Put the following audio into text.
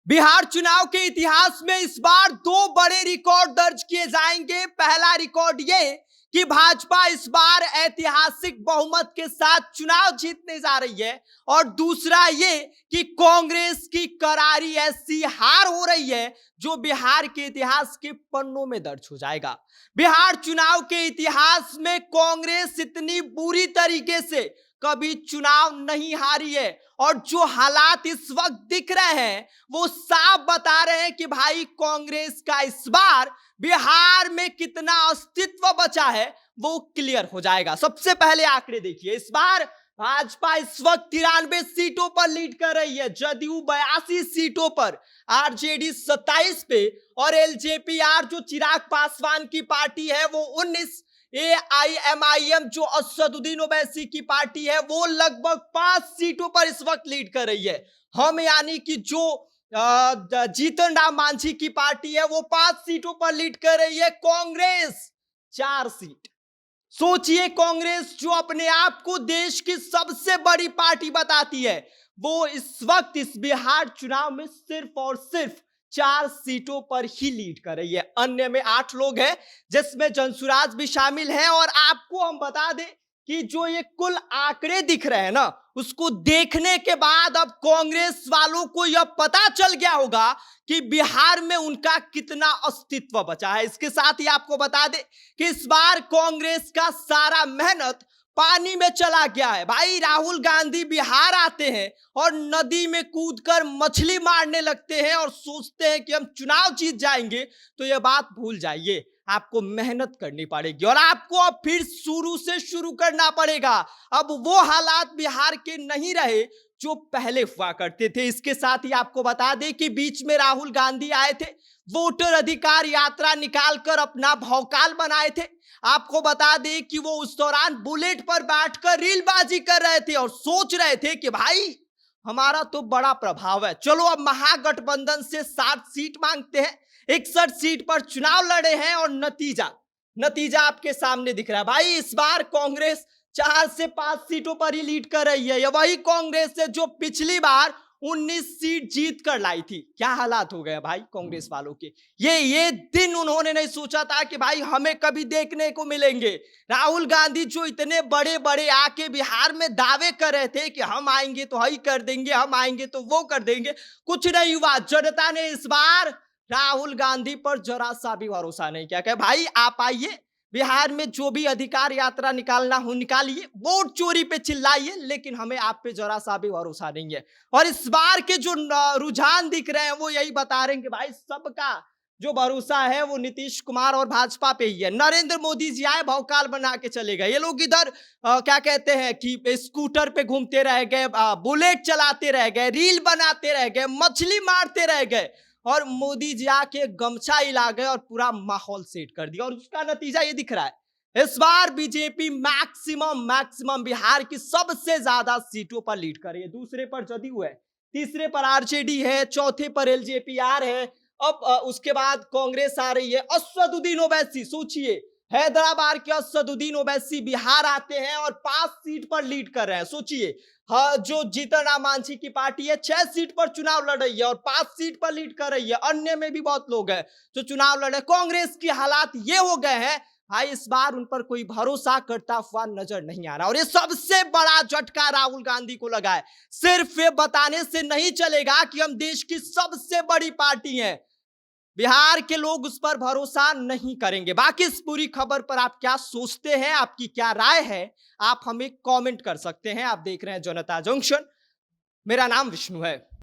बिहार चुनाव के इतिहास में इस बार दो बड़े रिकॉर्ड दर्ज किए जाएंगे। पहला रिकॉर्ड ये कि भाजपा इस बार ऐतिहासिक बहुमत के साथ चुनाव जीतने जा रही है और दूसरा ये कि कांग्रेस की करारी ऐसी हार हो रही है जो बिहार के इतिहास के पन्नों में दर्ज हो जाएगा। बिहार चुनाव के इतिहास में कांग्रेस इतनी बुरी तरीके से कभी चुनाव नहीं हारी है और जो हालात इस वक्त दिख रहे हैं वो साफ बता रहे हैं कि भाई कांग्रेस का इस बार बिहार में कितना अस्तित्व बचा है वो क्लियर हो जाएगा। सबसे पहले आंकड़े देखिए, इस बार भाजपा इस वक्त 93 सीटों पर लीड कर रही है, जदयू 82 सीटों पर, आरजेडी 27 पे और एलजेपी जो चिराग पासवान की पार्टी है वो 19, एआईएमआईएम जो असदुद्दीन ओवैसी की पार्टी है वो लगभग 5 सीटों पर इस वक्त लीड कर रही है। हम यानी कि जो जीतन राम मांझी की पार्टी है वो 5 सीटों पर लीड कर रही है, कांग्रेस 4 सीट। सोचिए, कांग्रेस जो अपने आप को देश की सबसे बड़ी पार्टी बताती है वो इस वक्त इस बिहार चुनाव में सिर्फ और सिर्फ 4 सीटों पर ही लीड कर रही है। अन्य में 8 लोग हैं जिसमें जनसुराज भी शामिल हैं। और आपको हम बता दें कि जो ये कुल आंकड़े दिख रहे हैं ना, उसको देखने के बाद अब कांग्रेस वालों को यह पता चल गया होगा कि बिहार में उनका कितना अस्तित्व बचा है। इसके साथ ही आपको बता दें कि इस बार कांग्रेस का सारा मेहनत पानी में चला गया है। भाई राहुल गांधी बिहार आते हैं और नदी में कूदकर मछली मारने लगते हैं और सोचते हैं कि हम चुनाव जीत जाएंगे। तो यह बात भूल जाइए, आपको मेहनत करनी पड़ेगी और आपको अब फिर शुरू से शुरू करना पड़ेगा। अब वो हालात बिहार के नहीं रहे जो पहले हुआ करते थे। इसके साथ ही आपको बता दें कि बीच में राहुल गांधी आए थे, वोटर अधिकार यात्रा निकालकर अपना भौकाल बनाए थे। आपको बता दें कि वो उस दौरान बुलेट पर बैठकर रीलबाजी कर रहे थे और सोच रहे थे कि भाई हमारा तो बड़ा प्रभाव है, चलो अब महागठबंधन से 60 सीट मांगते हैं। 61 सीट पर चुनाव लड़े हैं और नतीजा आपके सामने दिख रहा है। भाई इस बार कांग्रेस 4 से 5 सीटों पर ही लीड कर रही है। यह वही कांग्रेस है जो पिछली बार 19 सीट जीत कर लाई थी। क्या हालात हो गए भाई कांग्रेस वालों के। ये दिन उन्होंने नहीं सोचा था कि भाई हमें कभी देखने को मिलेंगे। राहुल गांधी जो इतने बड़े बड़े आके बिहार में दावे कर रहे थे कि हम आएंगे तो ही कर देंगे, हम आएंगे तो वो कर देंगे, कुछ नहीं हुआ। जनता ने इस बार राहुल गांधी पर जरा सा भी भरोसा नहीं किया कि भाई आप आइए, बिहार में जो भी अधिकार यात्रा निकालना हो निकालिए, वोट चोरी पे चिल्लाइए, लेकिन हमें आप पे जरा सा भी भरोसा नहीं है। और इस बार के जो रुझान दिख रहे हैं वो यही बता रहे हैं कि भाई सबका जो भरोसा है वो नीतीश कुमार और भाजपा पे ही है। नरेंद्र मोदी जी आए, भौकाल बना के चले गए। ये लोग इधर क्या कहते हैं कि स्कूटर पे घूमते रह गए, बुलेट चलाते रह गए, रील बनाते रह गए, मछली मारते रह गए और मोदी जी आके गमछा हिला गए और पूरा माहौल सेट कर दिया। और उसका नतीजा ये दिख रहा है, इस बार बीजेपी मैक्सिमम बिहार की सबसे ज्यादा सीटों पर लीड कर रही है। दूसरे पर जदयू है, तीसरे पर आरजेडी है, चौथे पर एलजेपी है। अब उसके बाद कांग्रेस आ रही है। असदुद्दीन ओवैसी, सोचिए, हैदराबाद के असदुद्दीन ओवैसी बिहार आते हैं और 5 सीट पर लीड कर रहे हैं। सोचिए, हाँ, जो जीतन राम मांझी की पार्टी है 6 सीट पर चुनाव लड़ रही है और 5 सीट पर लीड कर रही है। अन्य में भी बहुत लोग हैं जो चुनाव लड़ रहे हैं। कांग्रेस की हालात ये हो गए हैं भाई, इस बार उन पर कोई भरोसा करता हुआ नजर नहीं आ रहा। और ये सबसे बड़ा झटका राहुल गांधी को लगा है। सिर्फ ये बताने से नहीं चलेगा कि हम देश की सबसे बड़ी पार्टी हैं, बिहार के लोग उस पर भरोसा नहीं करेंगे। बाकी इस पूरी खबर पर आप क्या सोचते हैं, आपकी क्या राय है, आप हमें कमेंट कर सकते हैं। आप देख रहे हैं जनता जंक्शन, मेरा नाम विष्णु है।